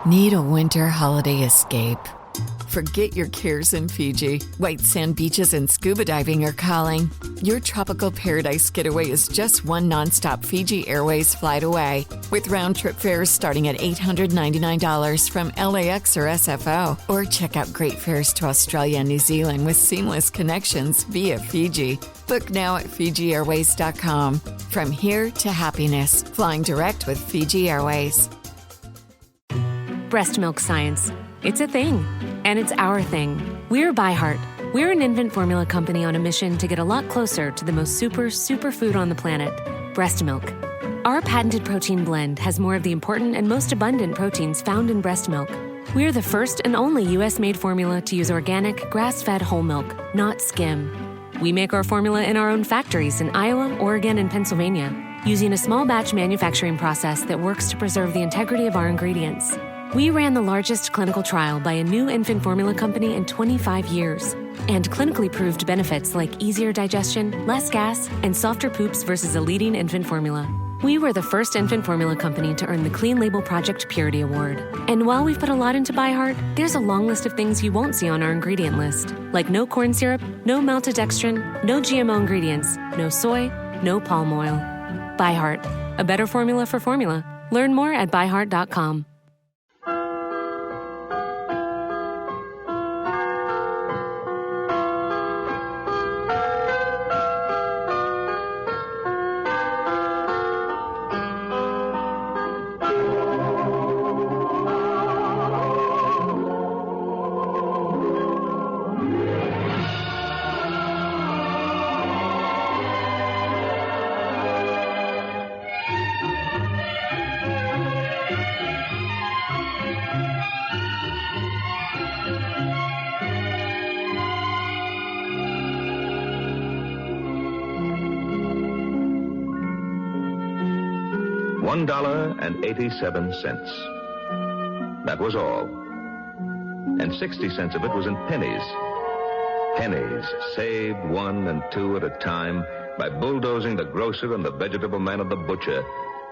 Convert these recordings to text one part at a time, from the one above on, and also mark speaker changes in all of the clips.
Speaker 1: Need a winter holiday escape? Forget your cares in Fiji. White sand beaches and scuba diving are calling. Your tropical paradise getaway is just one nonstop Fiji Airways flight away. With round-trip fares starting at $899 from LAX or SFO. Or check out great fares to Australia and New Zealand with seamless connections via Fiji. Book now at FijiAirways.com. From here to happiness, flying direct with Fiji Airways.
Speaker 2: Breast milk science. It's a thing. And it's our thing. We're ByHeart. We're an infant formula company on a mission to get a lot closer to the most superfood on the planet, breast milk. Our patented protein blend has more of the important and most abundant proteins found in breast milk. We're the first and only U.S.-made formula to use organic, grass-fed whole milk, not skim. We make our formula in our own factories in Iowa, Oregon, and Pennsylvania, using a small batch manufacturing process that works to preserve the integrity of our ingredients. We ran the largest clinical trial by a new infant formula company in 25 years and clinically proved benefits like easier digestion, less gas, and softer poops versus a leading infant formula. We were the first infant formula company to earn the Clean Label Project Purity Award. And while we've put a lot into ByHeart, there's a long list of things you won't see on our ingredient list, like no corn syrup, no maltodextrin, no GMO ingredients, no soy, no palm oil. ByHeart, a better formula for formula. Learn more at byheart.com.
Speaker 3: $1.87. That was all. And 60 cents of it was in pennies. Pennies saved 1 and 2 at a time by bulldozing the grocer and the vegetable man and the butcher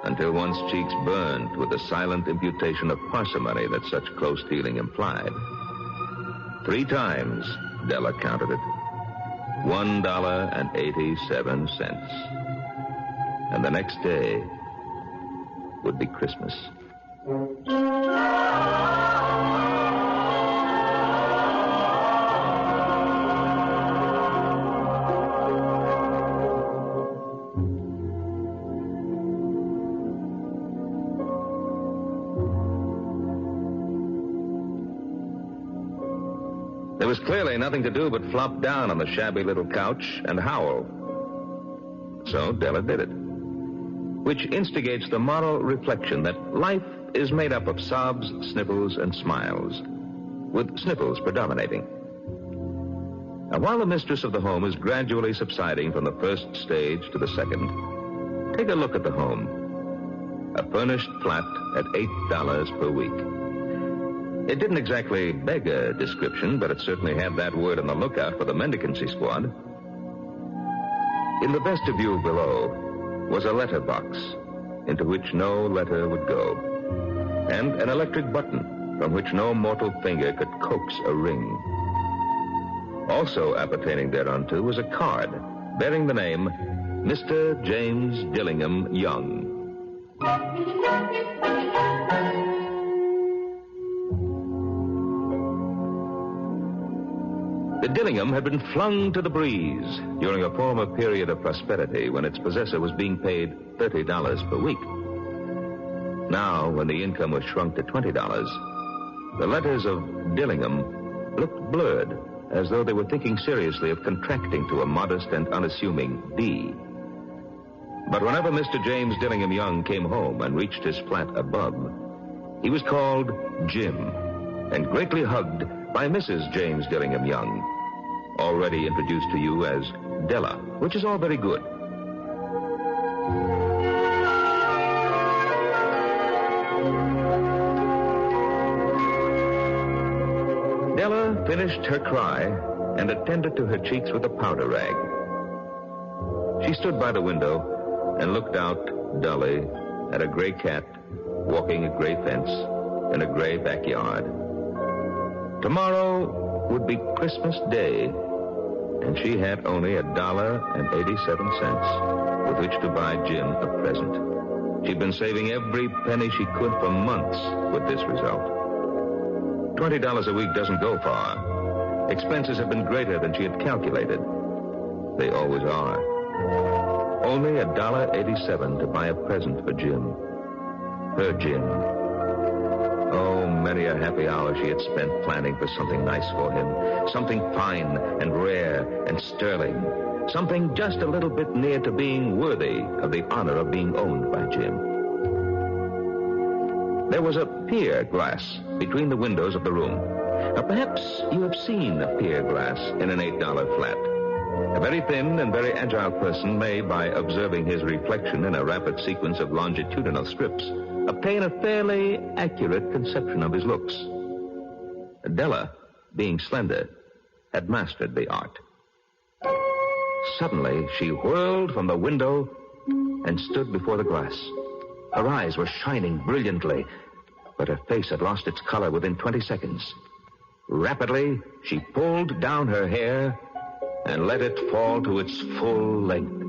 Speaker 3: until one's cheeks burned with the silent imputation of parsimony that such close dealing implied. 3 times, Della counted it. $1.87. And the next day would be Christmas. There was clearly nothing to do but flop down on the shabby little couch and howl. So Della did it, which instigates the moral reflection that life is made up of sobs, sniffles, and smiles, with sniffles predominating. Now, while the mistress of the home is gradually subsiding from the first stage to the second, take a look at the home. A furnished flat at $8 per week. It didn't exactly beg a description, but it certainly had that word on the lookout for the mendicancy squad. In the vestibule below was a letterbox into which no letter would go, and an electric button from which no mortal finger could coax a ring. Also appertaining thereunto was a card bearing the name Mr. James Dillingham Young. The Dillingham had been flung to the breeze during a former period of prosperity when its possessor was being paid $30 per week. Now, when the income was shrunk to $20, the letters of Dillingham looked blurred, as though they were thinking seriously of contracting to a modest and unassuming D. But whenever Mr. James Dillingham Young came home and reached his flat above, he was called Jim and greatly hugged by Mrs. James Dillingham Young, already introduced to you as Della, which is all very good. Della finished her cry and attended to her cheeks with a powder rag. She stood by the window and looked out dully at a gray cat walking a gray fence in a gray backyard. Tomorrow would be Christmas Day, and she had only $1.87 with which to buy Jim a present. She'd been saving every penny she could for months with this result. $20 a week doesn't go far. Expenses have been greater than she had calculated. They always are. Only $1.87 to buy a present for Jim. Her Jim. Oh, many a happy hour she had spent planning for something nice for him. Something fine and rare and sterling. Something just a little bit near to being worthy of the honor of being owned by Jim. There was a pier glass between the windows of the room. Now, perhaps you have seen a pier glass in an $8 flat. A very thin and very agile person may, by observing his reflection in a rapid sequence of longitudinal strips, obtain a fairly accurate conception of his looks. Della, being slender, had mastered the art. Suddenly, she whirled from the window and stood before the glass. Her eyes were shining brilliantly, but her face had lost its color within 20 seconds. Rapidly, she pulled down her hair and let it fall to its full length.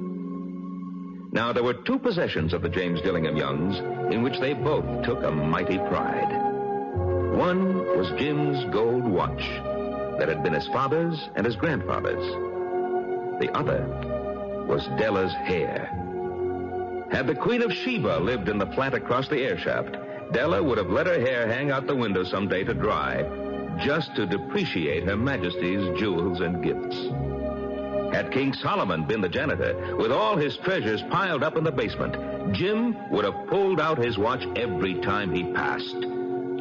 Speaker 3: Now, there were two possessions of the James Dillingham Youngs in which they both took a mighty pride. One was Jim's gold watch that had been his father's and his grandfather's. The other was Della's hair. Had the Queen of Sheba lived in the flat across the air shaft, Della would have let her hair hang out the window someday to dry, just to depreciate Her Majesty's jewels and gifts. Had King Solomon been the janitor, with all his treasures piled up in the basement, Jim would have pulled out his watch every time he passed,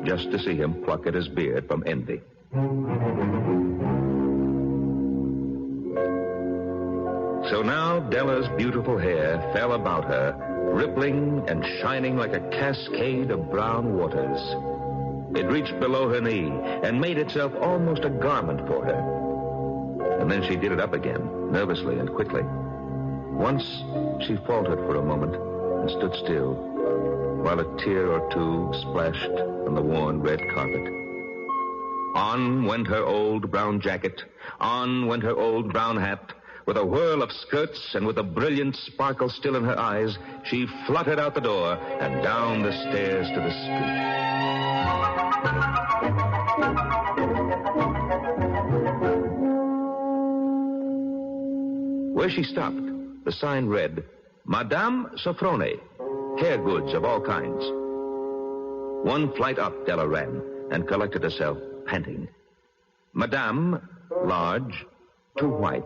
Speaker 3: just to see him pluck at his beard from envy. So now Della's beautiful hair fell about her, rippling and shining like a cascade of brown waters. It reached below her knee and made itself almost a garment for her. And then she did it up again, nervously and quickly. Once she faltered for a moment and stood still, while a tear or two splashed on the worn red carpet. On went her old brown jacket. On went her old brown hat. With a whirl of skirts and with a brilliant sparkle still in her eyes, she fluttered out the door and down the stairs to the street. Where she stopped, the sign read, Madame Sofrone, hair goods of all kinds. One flight up Della ran and collected herself, panting. Madame, large, too white,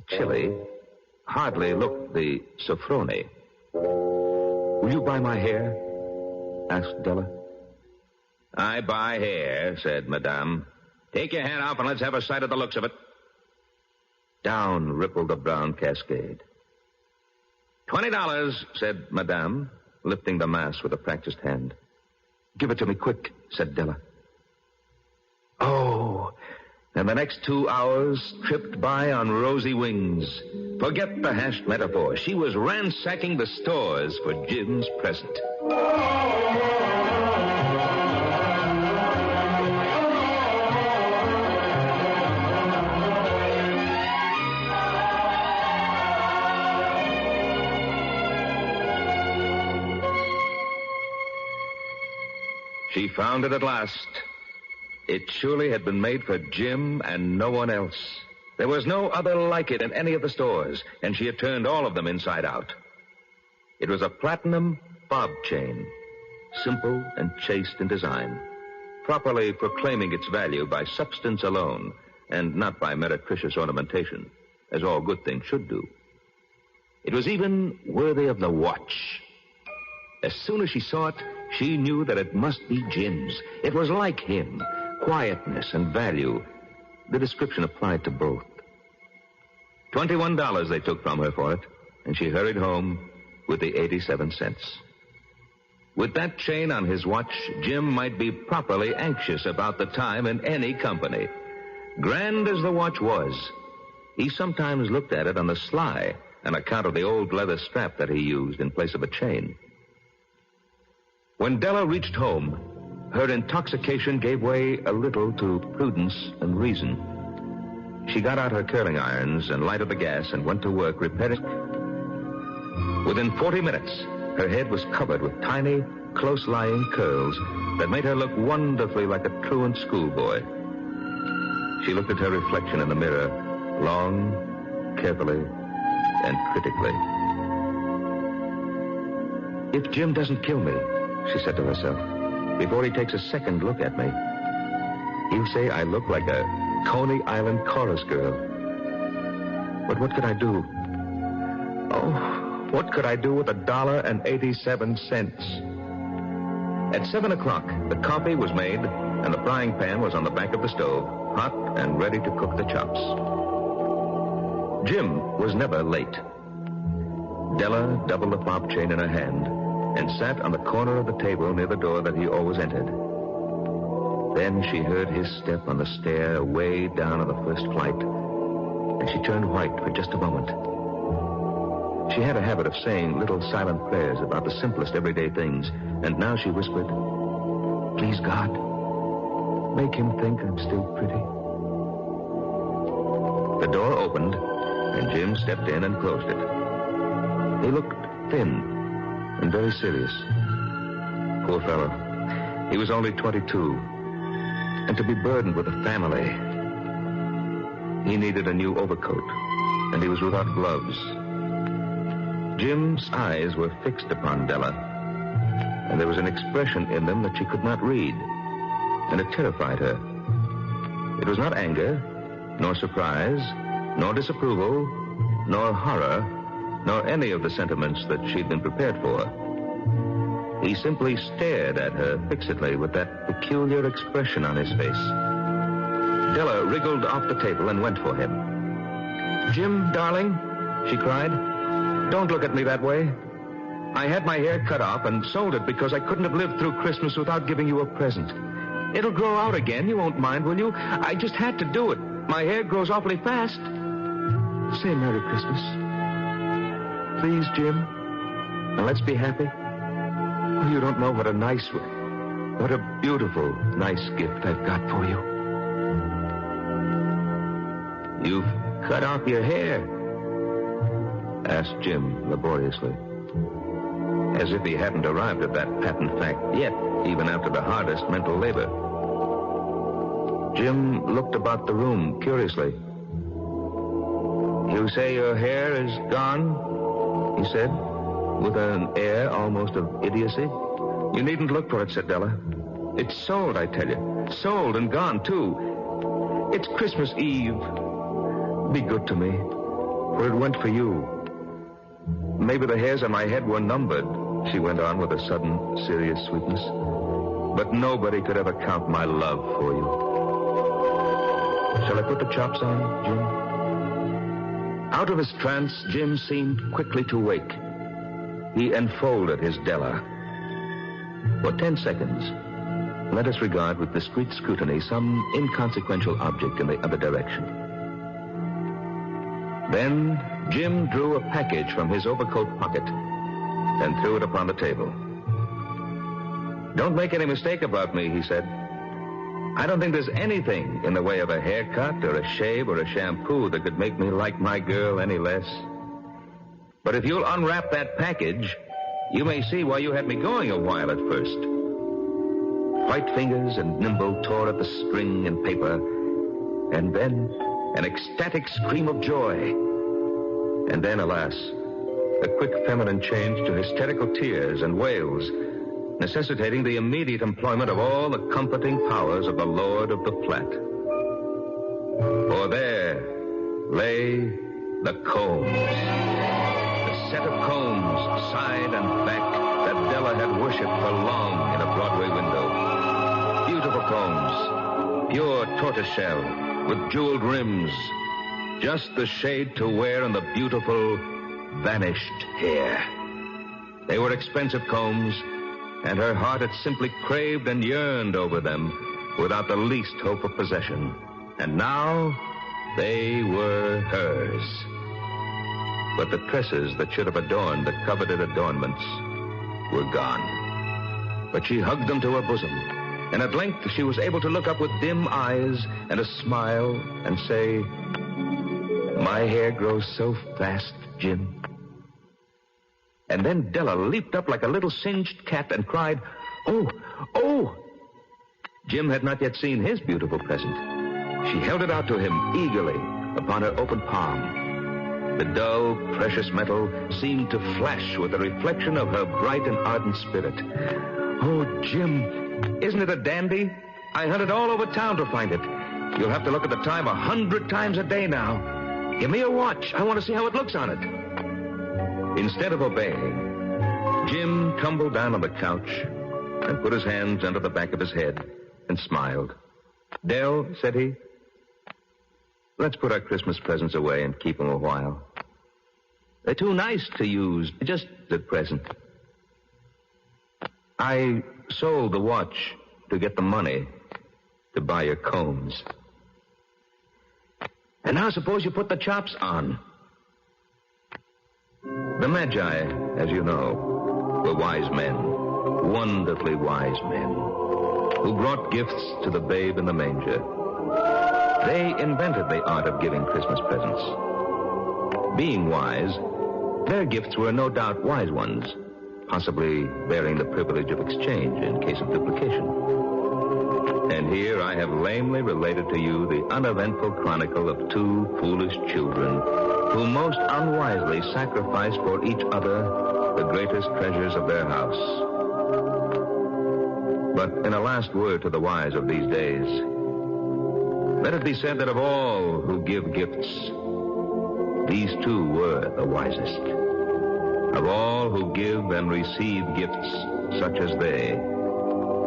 Speaker 3: chilly, hardly looked the Sofrone. Will you buy my hair? Asked Della. I buy hair, said Madame. Take your hand off and let's have a sight of the looks of it. Down rippled the brown cascade. $20, said Madame, lifting the mass with a practiced hand. Give it to me quick, said Della. Oh, and the next 2 hours tripped by on rosy wings. Forget the hashed metaphor. She was ransacking the stores for Jim's present. She found it at last. It surely had been made for Jim and no one else. There was no other like it in any of the stores, and she had turned all of them inside out. It was a platinum bob chain, simple and chaste in design, properly proclaiming its value by substance alone and not by meretricious ornamentation, as all good things should do. It was even worthy of the watch. As soon as she saw it, she knew that it must be Jim's. It was like him. Quietness and value. The description applied to both. $21 they took from her for it, and she hurried home with the 87 cents. With that chain on his watch, Jim might be properly anxious about the time in any company. Grand as the watch was, he sometimes looked at it on the sly on account of the old leather strap that he used in place of a chain. When Della reached home, her intoxication gave way a little to prudence and reason. She got out her curling irons and lighted the gas and went to work repairing. Within 40 minutes, her head was covered with tiny, close-lying curls that made her look wonderfully like a truant schoolboy. She looked at her reflection in the mirror long, carefully, and critically. If Jim doesn't kill me, she said to herself, before he takes a second look at me, he'll say I look like a Coney Island chorus girl. But what could I do? Oh, what could I do with $1.87? At 7 o'clock, the coffee was made and the frying pan was on the back of the stove, hot and ready to cook the chops. Jim was never late. Della doubled the fob chain in her hand and sat on the corner of the table near the door that he always entered. Then she heard his step on the stair way down on the first flight, and she turned white for just a moment. She had a habit of saying little silent prayers about the simplest everyday things, and now she whispered, "Please, God, make him think I'm still pretty." The door opened, and Jim stepped in and closed it. He looked thin and very serious. Poor fellow. He was only 22. And to be burdened with a family. He needed a new overcoat, and he was without gloves. Jim's eyes were fixed upon Della, and there was an expression in them that she could not read, and it terrified her. It was not anger, nor surprise, nor disapproval, nor horror, nor any of the sentiments that she'd been prepared for. He simply stared at her fixedly with that peculiar expression on his face. Della wriggled off the table and went for him. "Jim, darling," she cried, "don't look at me that way. I had my hair cut off and sold it because I couldn't have lived through Christmas without giving you a present. It'll grow out again. You won't mind, will you? I just had to do it. My hair grows awfully fast. Say Merry Christmas. Please, Jim. And let's be happy. Oh, you don't know what a beautiful, nice gift I've got for you." "You've cut off your hair?" asked Jim laboriously, as if he hadn't arrived at that patent fact yet, even after the hardest mental labor. Jim looked about the room curiously. "You say your hair is gone?" he said, with an air almost of idiocy. "You needn't look for it," said Della. "It's sold, I tell you. Sold and gone, too. It's Christmas Eve. Be good to me, for it went for you. Maybe the hairs on my head were numbered," she went on with a sudden, serious sweetness. "But nobody could ever count my love for you. Shall I put the chops on, Jim?" Out of his trance, Jim seemed quickly to wake. He enfolded his Della. For 10 seconds, let us regard with discreet scrutiny some inconsequential object in the other direction. Then Jim drew a package from his overcoat pocket and threw it upon the table. "Don't make any mistake about me," he said. "I don't think there's anything in the way of a haircut or a shave or a shampoo that could make me like my girl any less. But if you'll unwrap that package, you may see why you had me going a while at first." White fingers and nimble tore at the string and paper, and then an ecstatic scream of joy. And then, alas, a quick feminine change to hysterical tears and wails, necessitating the immediate employment of all the comforting powers of the Lord of the Flat. For there lay the combs. The set of combs, side and back, that Della had worshipped for long in a Broadway window. Beautiful combs, pure tortoiseshell, with jeweled rims, just the shade to wear in the beautiful, vanished hair. They were expensive combs, and her heart had simply craved and yearned over them without the least hope of possession. And now they were hers. But the tresses that should have adorned the coveted adornments were gone. But she hugged them to her bosom And at length she was able to look up with dim eyes and a smile and say, "My hair grows so fast, Jim." And then Della leaped up like a little singed cat and cried, "Oh, oh!" Jim had not yet seen his beautiful present. She held it out to him eagerly upon her open palm. The dull, precious metal seemed to flash with the reflection of her bright and ardent spirit. "Oh, Jim, isn't it a dandy? I hunted all over town to find it. You'll have to look at the time 100 times a day now. Give me a watch. I want to see how it looks on it." Instead of obeying, Jim tumbled down on the couch and put his hands under the back of his head and smiled. "Dell," said he, "let's put our Christmas presents away and keep them a while. They're too nice to use just at present. I sold the watch to get the money to buy your combs. And now suppose you put the chops on." The Magi, as you know, were wise men, wonderfully wise men, who brought gifts to the babe in the manger. They invented the art of giving Christmas presents. Being wise, their gifts were no doubt wise ones, possibly bearing the privilege of exchange in case of duplication. And here I have lamely related to you the uneventful chronicle of two foolish children who most unwisely sacrificed for each other the greatest treasures of their house. But in a last word to the wise of these days, let it be said that of all who give gifts, these two were the wisest. Of all who give and receive gifts such as they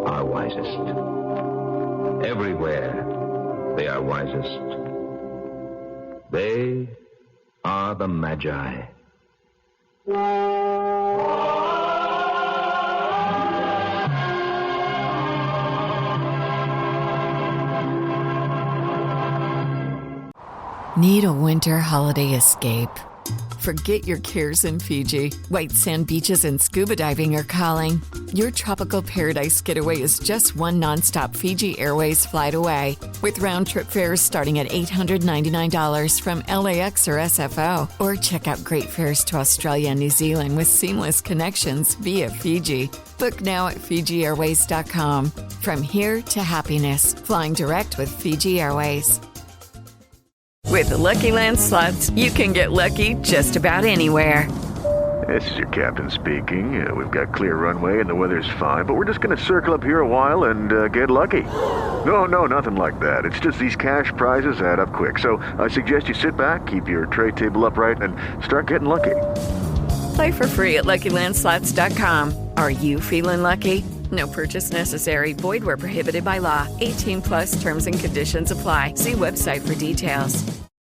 Speaker 3: are wisest. Everywhere they are wisest. They are the Magi.
Speaker 1: Need a winter holiday escape? Forget your cares in Fiji. White sand beaches and scuba diving are calling. Your tropical paradise getaway is just one nonstop Fiji Airways flight away, with round-trip fares starting at $899 from LAX or SFO. Or check out great fares to Australia and New Zealand with seamless connections via Fiji. Book now at FijiAirways.com. From here to happiness, flying direct with Fiji Airways. With the Lucky Land Slots, you can get lucky just about anywhere.
Speaker 4: This is your captain speaking. We've got clear runway and the weather's fine, but we're just going to circle up here a while and get lucky. No, nothing like that. It's just these cash prizes add up quick. So I suggest you sit back, keep your tray table upright, and start getting lucky.
Speaker 1: Play for free at LuckyLandSlots.com. Are you feeling lucky? No purchase necessary. Void where prohibited by law. 18+ terms and conditions apply. See website for details.